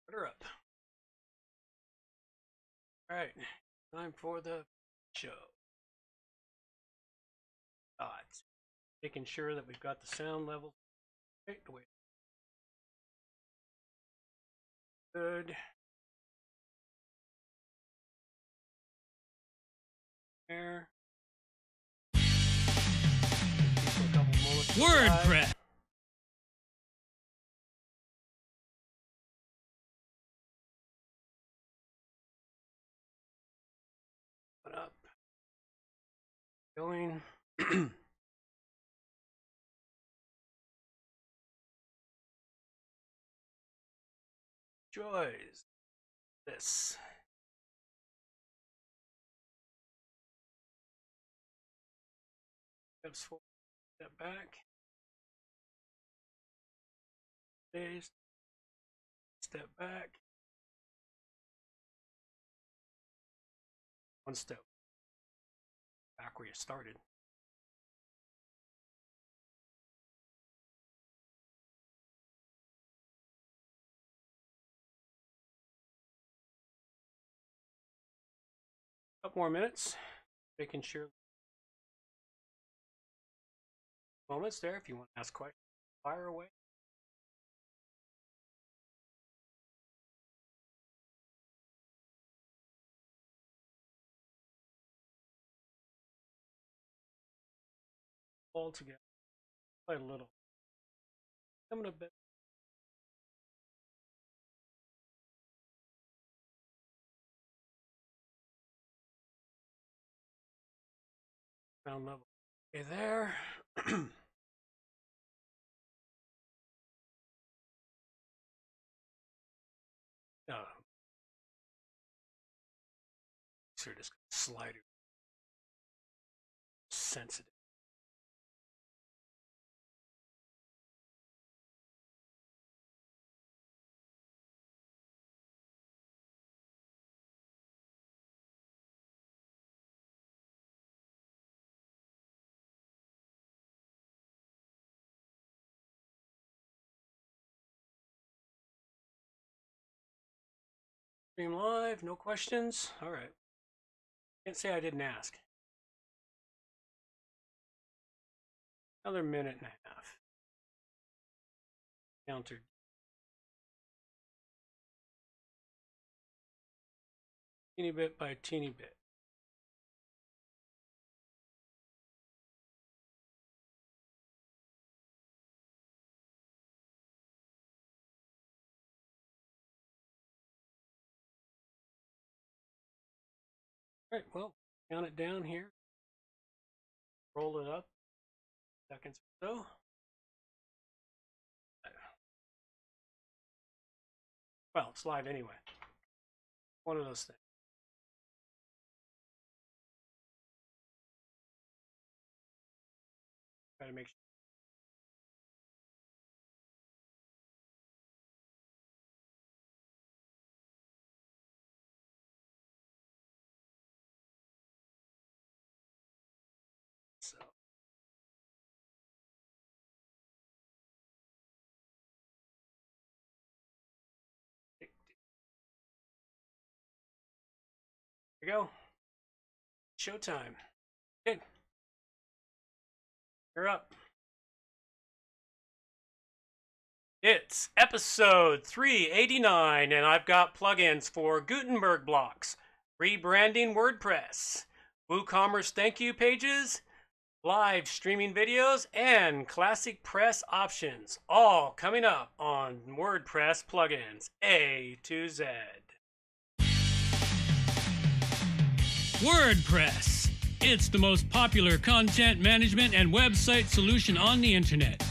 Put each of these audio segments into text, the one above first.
Put her up. All right, time for the show. Dots. Making sure that we've got the sound level right away. Good. There. WordPress. Up. Going. Joys. This. Steps forward. Step back. Days. Step back. One step back where you started. Couple more minutes, making sure. Moments there if you want to ask questions. Fire away. All together. Play a little. Coming a bit. Sound level. Okay, there. Sure, just slide it. Sensitive. Stream live, no questions. All right. Can't say I didn't ask. Another minute and a half. Countered. Teeny bit by teeny bit. All right, well, count it down here. Roll it up. Seconds or so. Well, it's live anyway. One of those things. Try to make sure. So. Here we go. Showtime. Okay. You're up. It's episode 389, and I've got plugins for Gutenberg blocks, rebranding WordPress, WooCommerce thank you pages, live streaming videos, and classic press options, all coming up on WordPress plugins A to Z. WordPress. It's the most popular content management and website solution on the internet.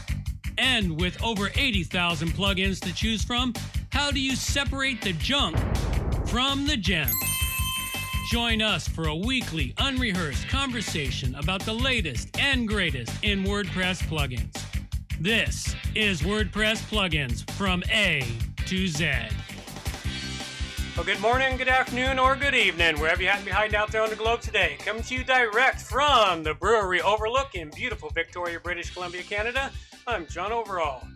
And with over 80,000 plugins to choose from, how do you separate the junk from the gems? Join us for a weekly, unrehearsed conversation about the latest and greatest in WordPress plugins. This is WordPress plugins from A to Z. Well, good morning, good afternoon, or good evening, wherever you happen to be hiding out there on the globe today. Coming to you direct from the Brewery Overlook in beautiful Victoria, British Columbia, Canada. I'm John Overall.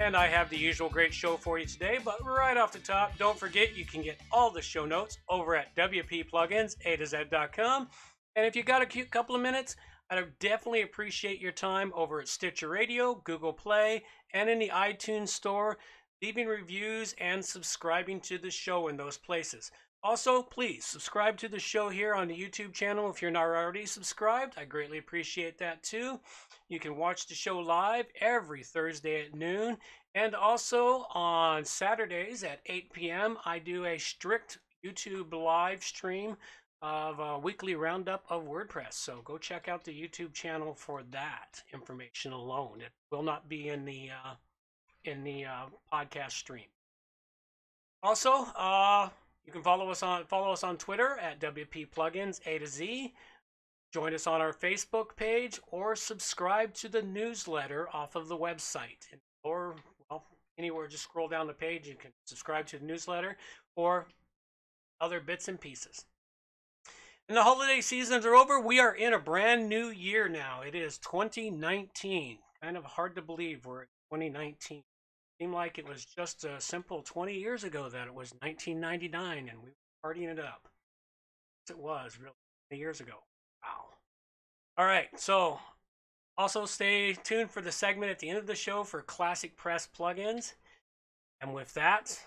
And I have the usual great show for you today, but right off the top, don't forget you can get all the show notes over at wppluginsa2z.com. And if you got a couple of minutes, I'd definitely appreciate your time over at Stitcher Radio, Google Play, and in the iTunes Store, leaving reviews and subscribing to the show in those places. Also, please subscribe to the show here on the YouTube channel if you're not already subscribed. I greatly appreciate that too. You can watch the show live every Thursday at noon. And also on Saturdays at 8 p.m., I do a strict YouTube live stream of a weekly roundup of WordPress. So go check out the YouTube channel for that information alone. It will not be in the podcast stream. Also, you can follow us on Twitter at WPPluginsA2Z. Join us on our Facebook page or subscribe to the newsletter off of the website. Or, well, anywhere, just scroll down the page. You can subscribe to the newsletter or other bits and pieces. And the holiday seasons are over. We are in a brand new year now. It is 2019. Kind of hard to believe we're in 2019. Seemed like it was just a simple 20 years ago that it was 1999 and we were partying it up. It was really 20 years ago. Wow. All right, so also stay tuned for the segment at the end of the show for Classic Press plugins. And with that,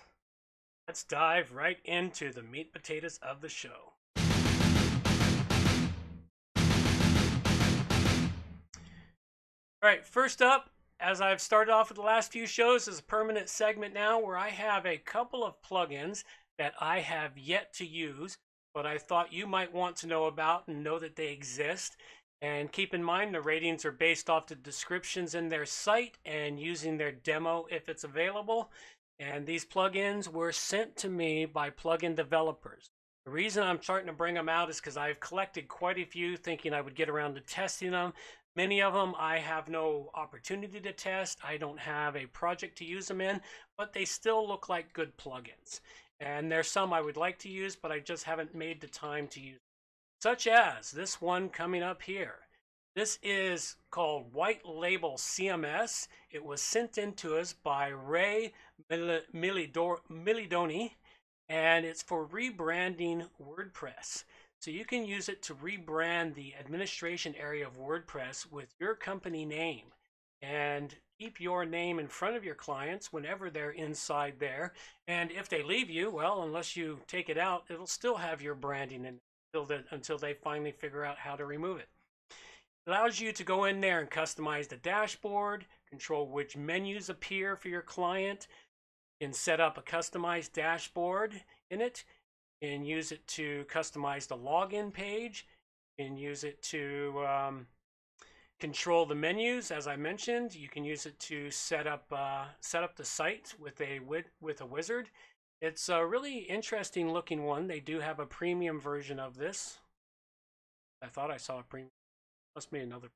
let's dive right into the meat and potatoes of the show. All right, first up, as I've started off with the last few shows, is a permanent segment now where I have a couple of plugins that I have yet to use, but I thought you might want to know about and know that they exist. And keep in mind, the ratings are based off the descriptions in their site and using their demo if it's available. And these plugins were sent to me by plugin developers. The reason I'm starting to bring them out is because I've collected quite a few thinking I would get around to testing them. Many of them I have no opportunity to test. I don't have a project to use them in, but they still look like good plugins. And there's some I would like to use, but I just haven't made the time to use them. Such as this one coming up here. This is called White Label CMS. It was sent in to us by Ray Milidoni, and it's for rebranding WordPress. So you can use it to rebrand the administration area of WordPress with your company name and keep your name in front of your clients whenever they're inside there. And if they leave you, well, unless you take it out, it'll still have your branding in until they finally figure out how to remove it. It allows you to go in there and customize the dashboard, control which menus appear for your client, you can set up a customized dashboard in it, and use it to customize the login page, and use it to control the menus. As I mentioned, you can use it to set up the site with a wizard. It's a really interesting looking one. They do have a premium version of this. I thought I saw a premium. Must be another.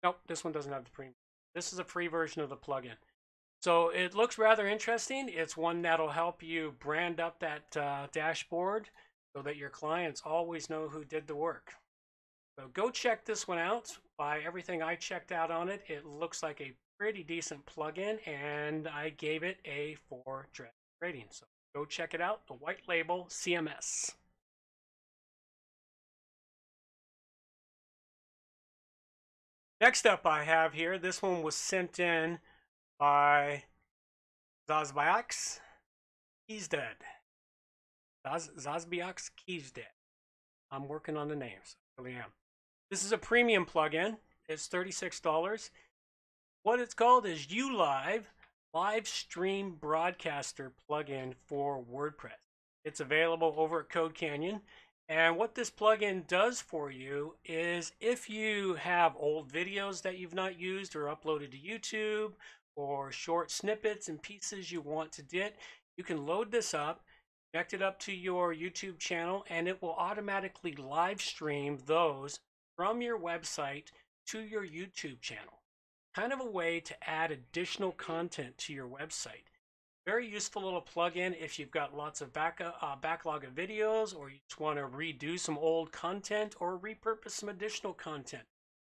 Nope, this one doesn't have the premium. This is a free version of the plugin. So it looks rather interesting. It's one that'll help you brand up that dashboard so that your clients always know who did the work. So go check this one out. By everything I checked out on it, it looks like a pretty decent plugin, and I gave it a 4 rating. So go check it out, the White Label CMS. Next up I have here, this one was sent in by Zazbiaks Kiesdead. Zazbiaks Kiesdead. I'm working on the names. I really am. This is a premium plugin. It's $36. What it's called is ULive Live Stream Broadcaster plugin for WordPress. It's available over at Code Canyon. And what this plugin does for you is if you have old videos that you've not used or uploaded to YouTube, or short snippets and pieces you want to edit, you can load this up, connect it up to your YouTube channel, and it will automatically live stream those from your website to your YouTube channel. Kind of a way to add additional content to your website. Very useful little plugin if you've got lots of backlog of videos, or you just want to redo some old content or repurpose some additional content.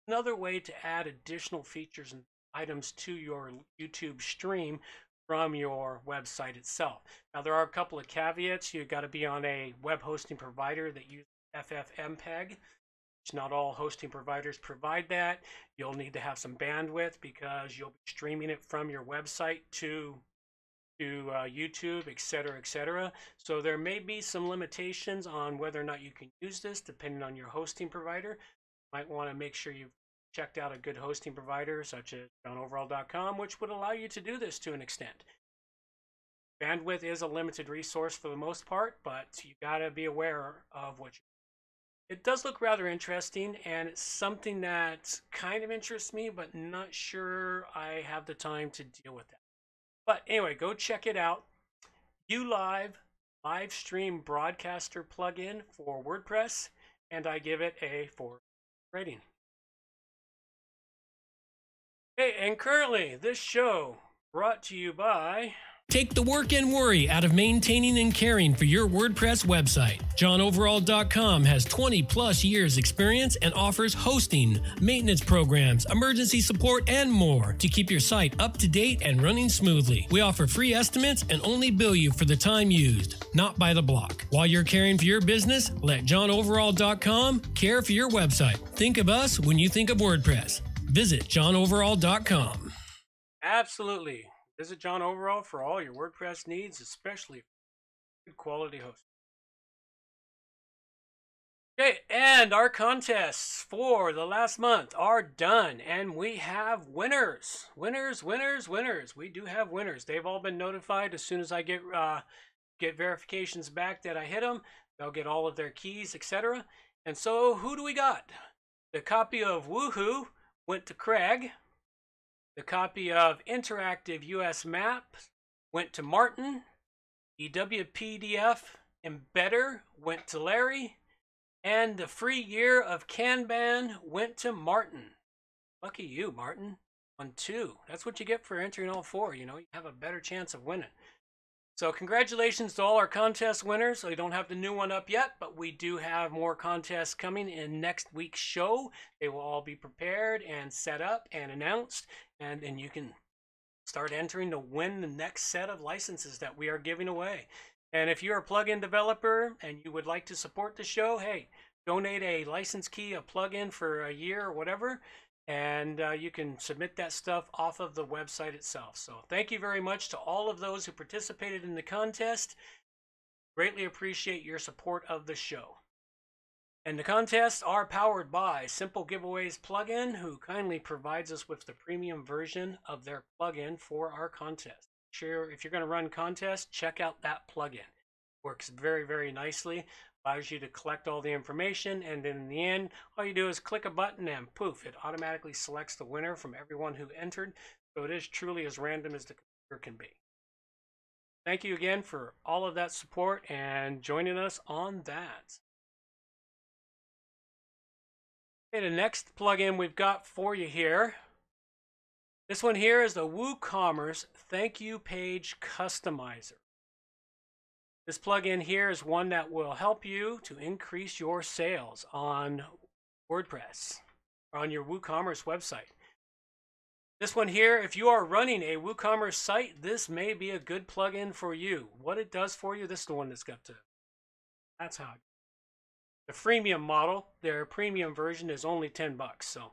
Another way to add additional features and items to your YouTube stream from your website itself. Now, there are a couple of caveats. You've got to be on a web hosting provider that uses FFmpeg, which not all hosting providers provide that. You'll need to have some bandwidth because you'll be streaming it from your website to YouTube, etc., etc. So there may be some limitations on whether or not you can use this depending on your hosting provider. You might want to make sure you've checked out a good hosting provider such as johnoverall.com, which would allow you to do this to an extent. Bandwidth is a limited resource for the most part, but you got to be aware of what it does look rather interesting, and it's something that kind of interests me, but not sure I have the time to deal with that. But anyway, go check it out. ULive live stream broadcaster plugin for WordPress, and I give it a 4 rating. Okay, and currently this show brought to you by... Take the work and worry out of maintaining and caring for your WordPress website. JohnOverall.com has 20+ years experience and offers hosting, maintenance programs, emergency support, and more to keep your site up to date and running smoothly. We offer free estimates and only bill you for the time used, not by the block. While you're caring for your business, let JohnOverall.com care for your website. Think of us when you think of WordPress. Visit JohnOverall.com. Absolutely. Visit John Overall for all your WordPress needs, especially good quality hosting. Okay, and our contests for the last month are done, and we have winners. Winners. We do have winners. They've all been notified as soon as I get verifications back that I hit them. They'll get all of their keys, etc. And so, who do we got? The copy of Woohoo went to Craig. The copy of Interactive US Maps went to Martin. The WPDF Embedder went to Larry. And the free year of Kanban went to Martin. Lucky you, Martin. 1-2. That's what you get for entering all 4. You know, you have a better chance of winning. So congratulations to all our contest winners. So we don't have the new one up yet, but we do have more contests coming in next week's show. They will all be prepared and set up and announced, and you can start entering to win the next set of licenses that we are giving away. And if you're a plugin developer and you would like to support the show, hey, donate a license key, a plugin for a year or whatever, and you can submit that stuff off of the website itself. So thank you very much to all of those who participated in the contest. Greatly appreciate your support of the show. And the contests are powered by Simple Giveaways plugin, who kindly provides us with the premium version of their plugin for our contest. Sure, if you're going to run contests, check out that plugin. Works very, very nicely. Allows you to collect all the information, and then in the end, all you do is click a button and poof, it automatically selects the winner from everyone who entered. So it is truly as random as the computer can be. Thank you again for all of that support and joining us on that. Okay, the next plugin we've got for you here. This one here is the WooCommerce Thank You Page Customizer. This plugin here is one that will help you to increase your sales on WordPress, or on your WooCommerce website. This one here, if you are running a WooCommerce site, this may be a good plugin for you. What it does for you, this is the one that's got to, that's how. The freemium model, their premium version is only $10, so.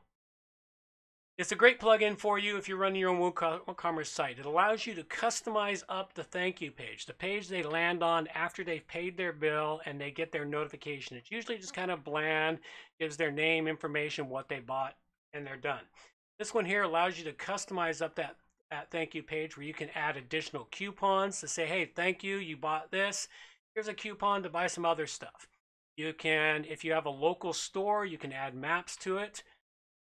It's a great plugin for you if you're running your own WooCommerce site. It allows you to customize up the thank you page, the page they land on after they've paid their bill and they get their notification. It's usually just kind of bland, gives their name, information, what they bought, and they're done. This one here allows you to customize up that thank you page where you can add additional coupons to say, hey, thank you, you bought this. Here's a coupon to buy some other stuff. You can, if you have a local store, you can add maps to it,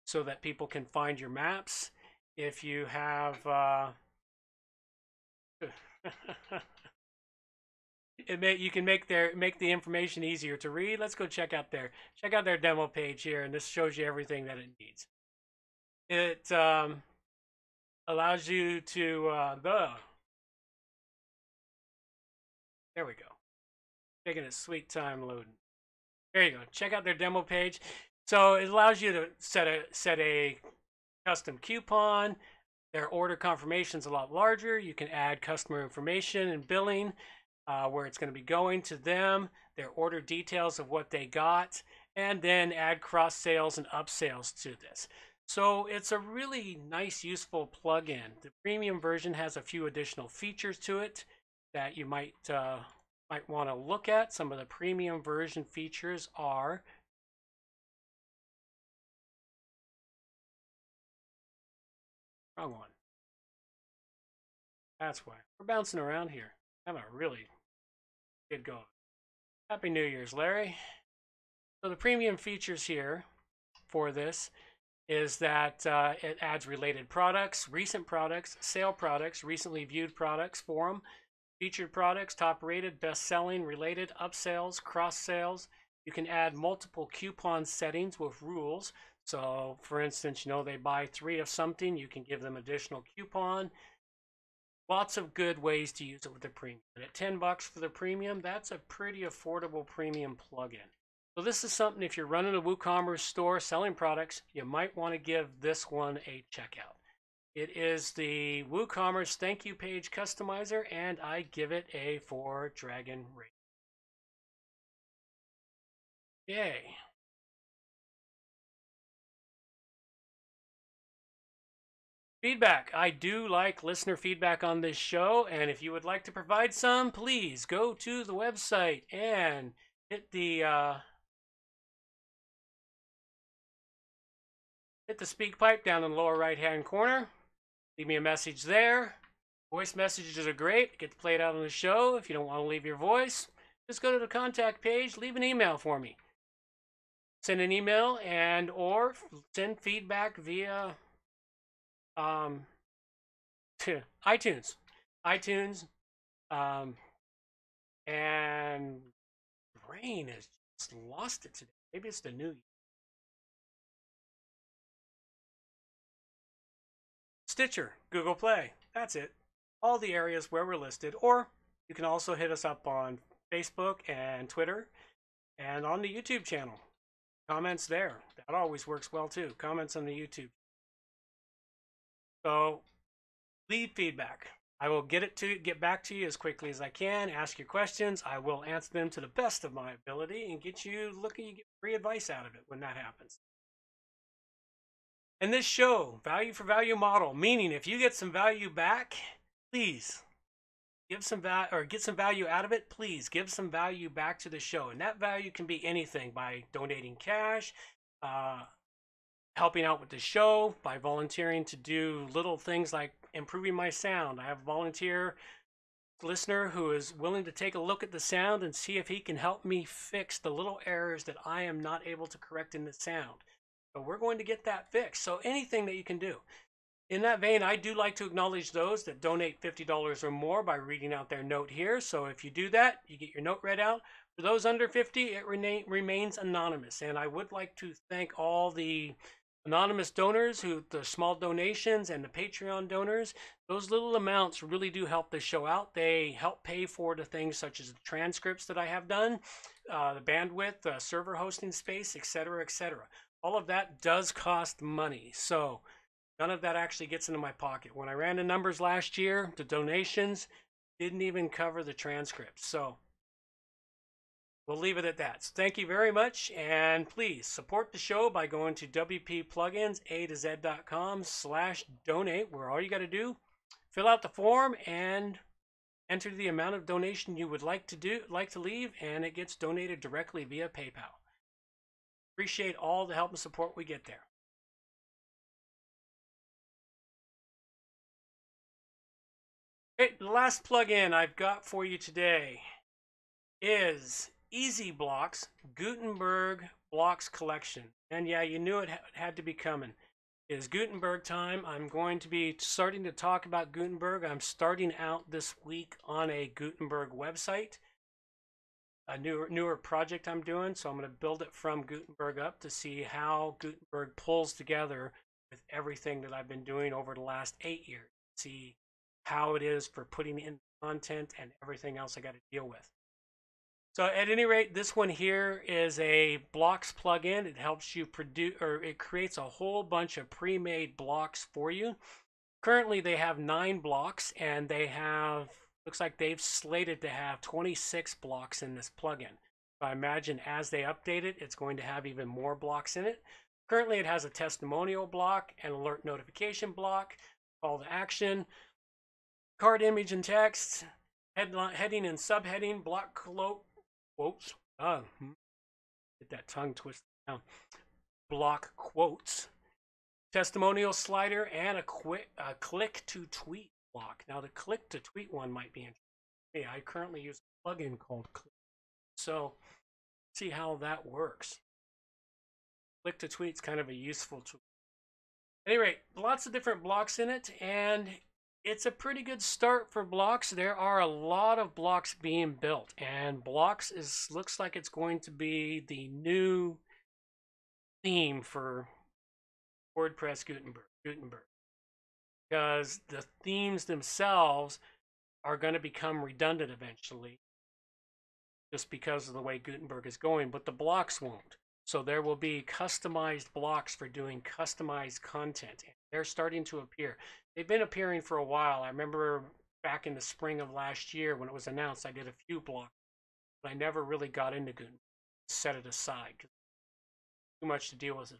so that people can find your maps. If you have, you can make the information easier to read. Let's go check out their demo page here, and this shows you everything that it needs. It allows you to there we go. Taking a sweet time loading. There you go. Check out their demo page. So it allows you to set a custom coupon, Their order confirmation is a lot larger. You can add customer information and billing, where it's going to be going to them, their order details of what they got, and then add cross sales and upsales to this. So it's a really nice, useful plugin. The premium version has a few additional features to it that you might want to look at. Some of the premium version features are wrong one. That's why we're bouncing around here. Having a really good go. Happy New Year's, Larry. So the premium features here for this is that it adds related products, recent products, sale products, recently viewed products for them, featured products, top rated, best selling, related, upsells, cross sales. You can add multiple coupon settings with rules. So for instance, they buy 3 of something, you can give them additional coupon. Lots of good ways to use it with the premium. And at $10 for the premium, that's a pretty affordable premium plugin. So this is something, if you're running a WooCommerce store selling products, you might want to give this one a checkout. It is the WooCommerce thank you page customizer, and I give it a 4 dragon rating. Yay. Feedback. I do like listener feedback on this show, and if you would like to provide some, please go to the website and hit the speak pipe down in the lower right hand corner. Leave me a message there. Voice messages are great. Get to play it out on the show. If you don't want to leave your voice, just go to the contact page, leave an email for me. Send an email and or send feedback via iTunes, and Brain has just lost it today. Maybe it's the new year. Stitcher, Google Play. That's it. All the areas where we're listed, or you can also hit us up on Facebook and Twitter and on the YouTube channel. Comments there. That always works well too. Comments on the YouTube. So leave feedback. I will get back to you as quickly as I can. Ask your questions. I will answer them to the best of my ability and get free advice out of it when that happens. And this show, value for value model, meaning if you get some value back, please give some value, or get some value out of it. Please give some value back to the show, and that value can be anything: by donating cash, helping out with the show, by volunteering to do little things like improving my sound. I have a volunteer listener who is willing to take a look at the sound and see if he can help me fix the little errors that I am not able to correct in the sound. So we're going to get that fixed. So anything that you can do. In that vein, I do like to acknowledge those that donate $50 or more by reading out their note here. So if you do that, you get your note read out. For those under 50, it remains anonymous. And I would like to thank all the anonymous donors, the small donations, and the Patreon donors. Those little amounts really do help the show out. They help pay for the things such as the transcripts that I have done, the bandwidth, the server hosting space, etc., etc. All of that does cost money. So none of that actually gets into my pocket. When I ran the numbers last year, the donations didn't even cover the transcripts. So we'll leave it at that. So thank you very much, and please support the show by going to wppluginsa2z.com/donate, where all you got to do, fill out the form and enter the amount of donation you would like to leave, and it gets donated directly via PayPal. Appreciate all the help and support we get there. Okay, the last plugin I've got for you today is Easy Blocks Gutenberg Blocks Collection. And yeah, you knew it had to be coming. It is Gutenberg time. I'm going to be starting to talk about Gutenberg. I'm starting out this week on a Gutenberg website, a newer project I'm doing. So I'm going to build it from Gutenberg up to see how Gutenberg pulls together with everything that I've been doing over the last 8 years. See how it is for putting in content and everything else I got to deal with. So at any rate, this one here is a blocks plugin. It helps you produce, or it creates a whole bunch of pre-made blocks for you. Currently, they have 9 blocks, and they have, looks like they've slated to have 26 blocks in this plugin. So I imagine as they update it, it's going to have even more blocks in it. Currently, it has a testimonial block, an alert notification block, call to action, card image and text, heading and subheading, block quotes. Get that tongue twisted down. Block quotes, testimonial slider, and a click to tweet block. Now the click to tweet one might be interesting. I currently use a plugin called Click, so see how that works. Click to tweet is kind of a useful tool. At any rate, lots of different blocks in it, and it's a pretty good start for blocks. There are a lot of blocks being built, and blocks looks like it's going to be the new theme for WordPress Gutenberg, because the themes themselves are going to become redundant eventually, just because of the way Gutenberg is going, but the blocks won't. So there will be customized blocks for doing customized content. They're starting to appear. They've been appearing for a while. I remember back in the spring of last year when it was announced, I did a few blocks, but I never really got into Gutenberg. Set it aside because too much to deal with it.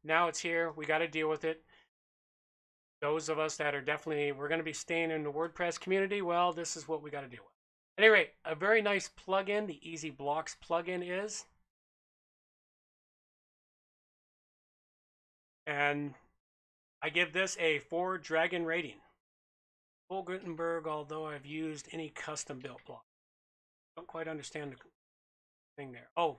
Now it's here. We got to deal with it. Those of us that are definitely, we're going to be staying in the WordPress community, well, this is what we got to deal with. At any rate, a very nice plugin, the Easy Blocks plugin is. And I give this a 4 Dragon rating. Full Gutenberg, although I've used any custom built block. Don't quite understand the thing there. Oh.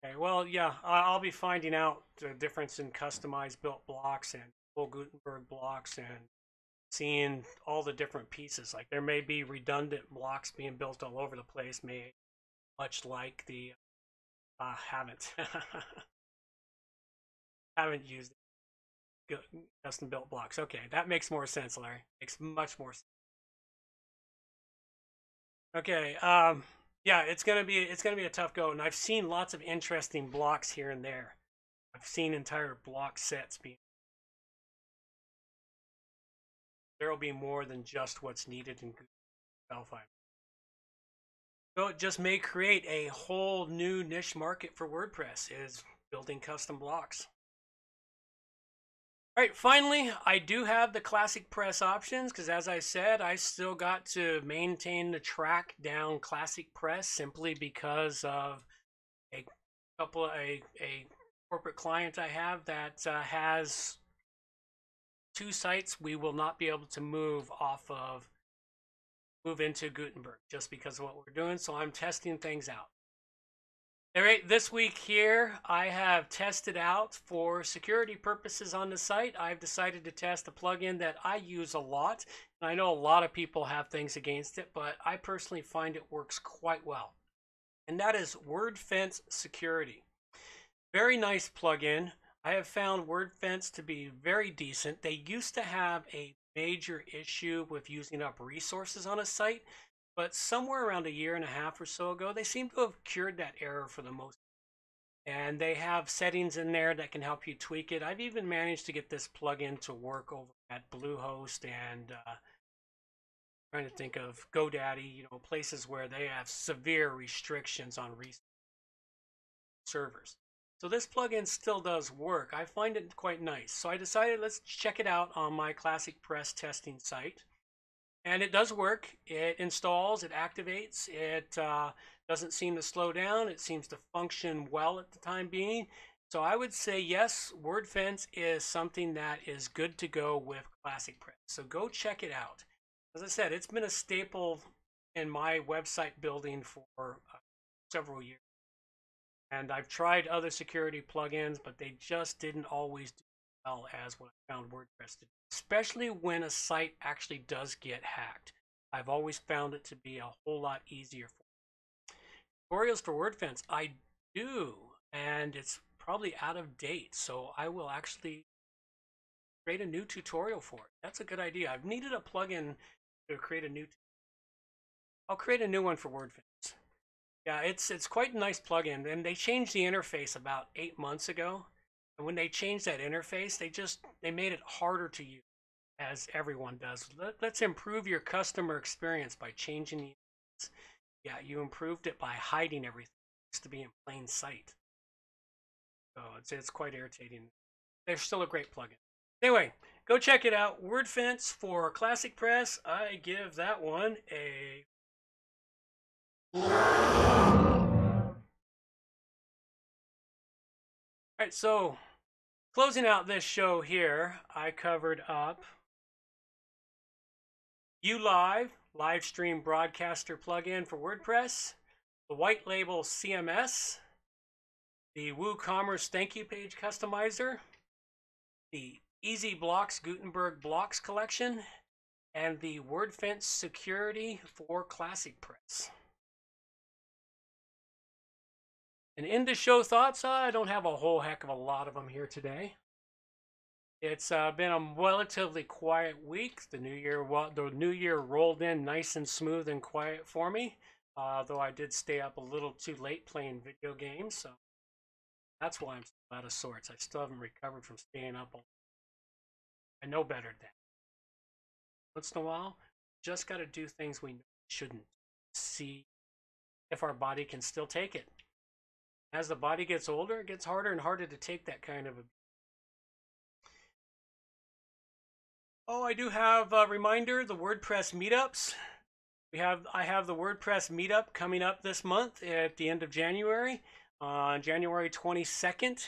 Okay, well, yeah, I'll be finding out the difference in customized built blocks and full Gutenberg blocks and seeing all the different pieces. Like there may be redundant blocks being built all over the place, much like the haven't haven't used custom built blocks. Okay, that makes more sense, Larry. Makes much more sense. Okay, yeah, it's gonna be a tough go, and I've seen lots of interesting blocks here and there. I've seen entire block sets being. There will be more than just what's needed in Google 5. So it just may create a whole new niche market for WordPress, is building custom blocks. All right, finally, I do have the Classic Press options because, as I said, I still got to maintain the track down Classic Press simply because of a corporate client I have that has 2 sites we will not be able to move into Gutenberg just because of what we're doing. So I'm testing things out. All right, this week here, I have tested out for security purposes on the site. I've decided to test a plugin that I use a lot. And I know a lot of people have things against it, but I personally find it works quite well. And that is WordFence Security. Very nice plugin. I have found WordFence to be very decent. They used to have a major issue with using up resources on a site, but somewhere around a year and a half or so ago, they seem to have cured that error for the most part. And they have settings in there that can help you tweak it. I've even managed to get this plugin to work over at Bluehost and trying to think of GoDaddy, places where they have severe restrictions on servers. So this plugin still does work. I find it quite nice. So I decided let's check it out on my Classic Press testing site. And it does work. It installs, it activates, it doesn't seem to slow down. It seems to function well at the time being. So I would say yes, WordFence is something that is good to go with Classic Press. So go check it out. As I said, it's been a staple in my website building for several years. And I've tried other security plugins, but they just didn't always do well as what I found WordPress to do, especially when a site actually does get hacked. I've always found it to be a whole lot easier for me. Tutorials for WordFence, I do, and it's probably out of date, so I will actually create a new tutorial for it. That's a good idea. I've needed a plugin to create a new. I'll create a new one for WordFence. Yeah, it's quite a nice plugin, and they changed the interface about 8 months ago. And when they changed that interface, they made it harder to use, as everyone does. Let's improve your customer experience by changing the interface. Yeah, you improved it by hiding everything. It used to be in plain sight. So it's quite irritating. They're still a great plugin. Anyway, go check it out. WordFence for Classic Press. I give that one a... All right, so closing out this show here, I covered up ULive, live stream broadcaster plugin for WordPress, the white label CMS, the WooCommerce thank you page customizer, the Easy Blocks Gutenberg Blocks collection, and the WordFence security for Classic Press. And in the show thoughts, I don't have a whole heck of a lot of them here today. It's been a relatively quiet week. The new year rolled in nice and smooth and quiet for me, though I did stay up a little too late playing video games, so that's why I'm still out of sorts. I still haven't recovered from staying up. I know better than once in a while. Just got to do things we shouldn't. See if our body can still take it. As the body gets older, it gets harder and harder to take that kind of a... Oh, I do have a reminder, the WordPress meetups. I have the WordPress meetup coming up this month at the end of January, on January 22nd.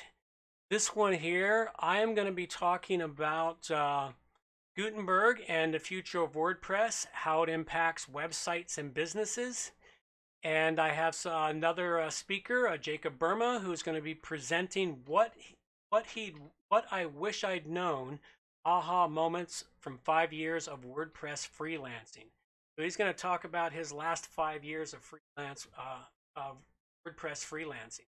This one here, I am going to be talking about Gutenberg and the future of WordPress, how it impacts websites and businesses. And I have another speaker, Jacob Burma, who's going to be presenting what I wish I'd known, aha moments from 5 years of WordPress freelancing. So he's going to talk about his last 5 years of WordPress freelancing.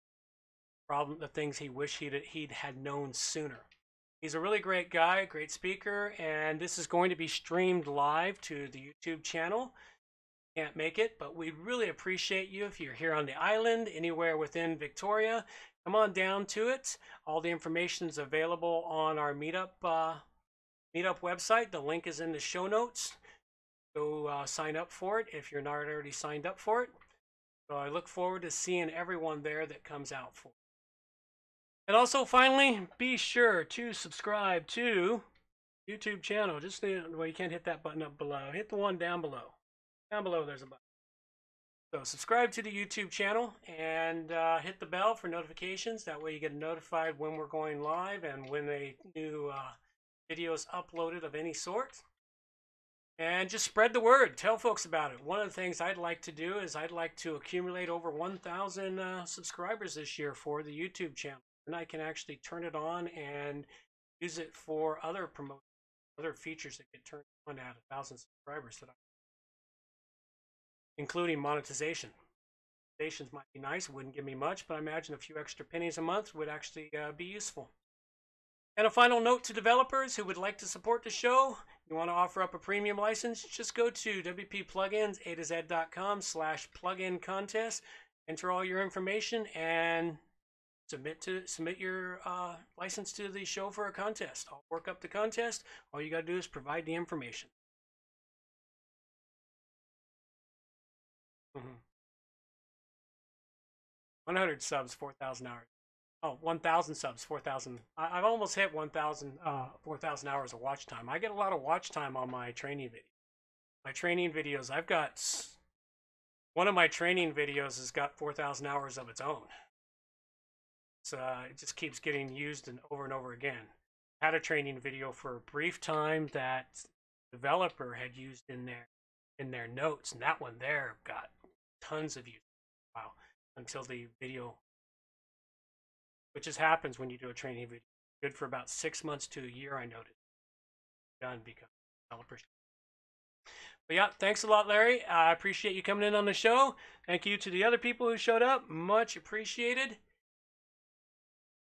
The things he wished he'd had known sooner. He's a really great guy, great speaker, and this is going to be streamed live to the YouTube channel. Can't make it, but we'd really appreciate you if you're here on the island, anywhere within Victoria. Come on down to it. All the information is available on our meetup website. The link is in the show notes. Go sign up for it if you're not already signed up for it. So I look forward to seeing everyone there that comes out for it. And also, finally, be sure to subscribe to YouTube channel. Just well, you can't hit that button up below. Hit the one down below. Down below, there's a button. So subscribe to the YouTube channel and hit the bell for notifications. That way you get notified when we're going live and when a new video is uploaded of any sort. And just spread the word. Tell folks about it. One of the things I'd like to do is I'd like to accumulate over 1,000 subscribers this year for the YouTube channel. And I can actually turn it on and use it for other promotions, other features that get turned on at 1,000 subscribers, including monetization. Monetizations might be nice, it wouldn't give me much, but I imagine a few extra pennies a month would actually be useful. And a final note to developers who would like to support the show. You want to offer up a premium license, just go to wpplugins a2z.com/plugin contest, enter all your information, and submit your license to the show for a contest. I'll work up the contest. All you got to do is provide the information. 100 subs, 4,000 hours. Oh, 1,000 subs, 4,000. I've almost hit 4,000 hours of watch time. I get a lot of watch time on my training videos. My training videos, one of my training videos has got 4,000 hours of its own. It just keeps getting used and over again. I had a training video for a brief time that the developer had used in their notes, and that one there got tons of views. Wow. Until the video, which just happens when you do a training video. Good for about 6 months to a year, I noticed. Done because developers. But yeah, thanks a lot, Larry. I appreciate you coming in on the show. Thank you to the other people who showed up. Much appreciated.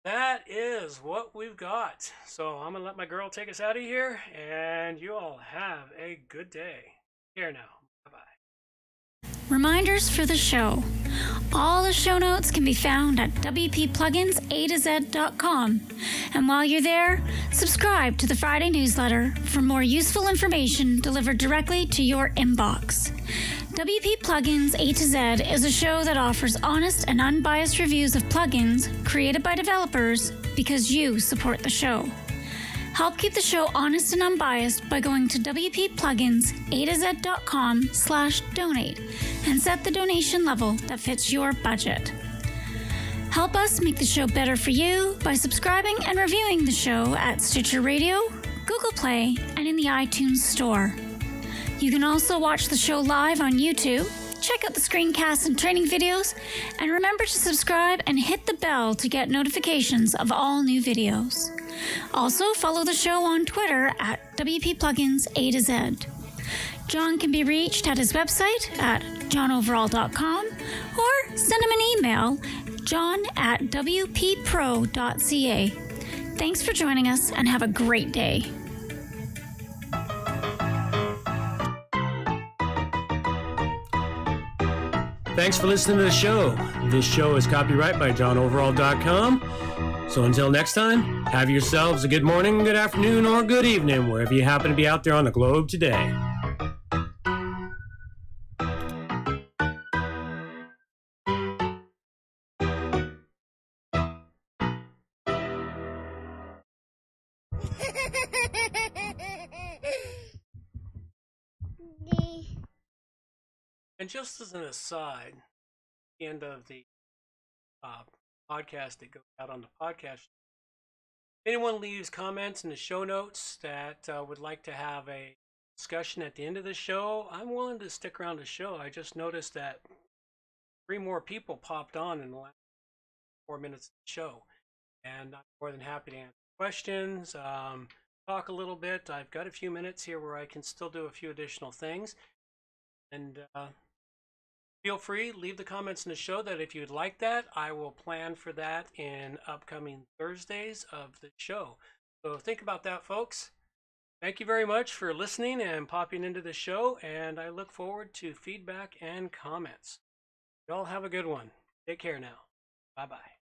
That is what we've got. So I'm going to let my girl take us out of here, and you all have a good day. Here now. Bye-bye. reminders for the show. All the show notes can be found at wppluginsA2Z.com. And while you're there, subscribe to the Friday newsletter for more useful information delivered directly to your inbox. WP Plugins A2Z is a show that offers honest and unbiased reviews of plugins created by developers because you support the show. Help keep the show honest and unbiased by going to wppluginsa2z.com/donate and set the donation level that fits your budget. Help us make the show better for you by subscribing and reviewing the show at Stitcher Radio, Google Play, and in the iTunes Store. You can also watch the show live on YouTube, check out the screencasts and training videos, and remember to subscribe and hit the bell to get notifications of all new videos. Also, follow the show on Twitter at WPPluginsA2Z. John can be reached at his website at johnoverall.com or send him an email, john@wppro.ca. Thanks for joining us and have a great day. Thanks for listening to the show. This show is copyright by johnoverall.com. So until next time, have yourselves a good morning, good afternoon, or good evening, wherever you happen to be out there on the globe today. And just as an aside, at the end of the podcast that goes out on the podcast, if anyone leaves comments in the show notes that would like to have a discussion at the end of the show, I'm willing to stick around the show. I just noticed that 3 more people popped on in the last 4 minutes of the show, and I'm more than happy to answer questions, talk a little bit. I've got a few minutes here where I can still do a few additional things, and feel free, leave the comments in the show that if you'd like that, I will plan for that in upcoming Thursdays of the show. So think about that, folks. Thank you very much for listening and popping into the show, and I look forward to feedback and comments. Y'all have a good one. Take care now. Bye-bye.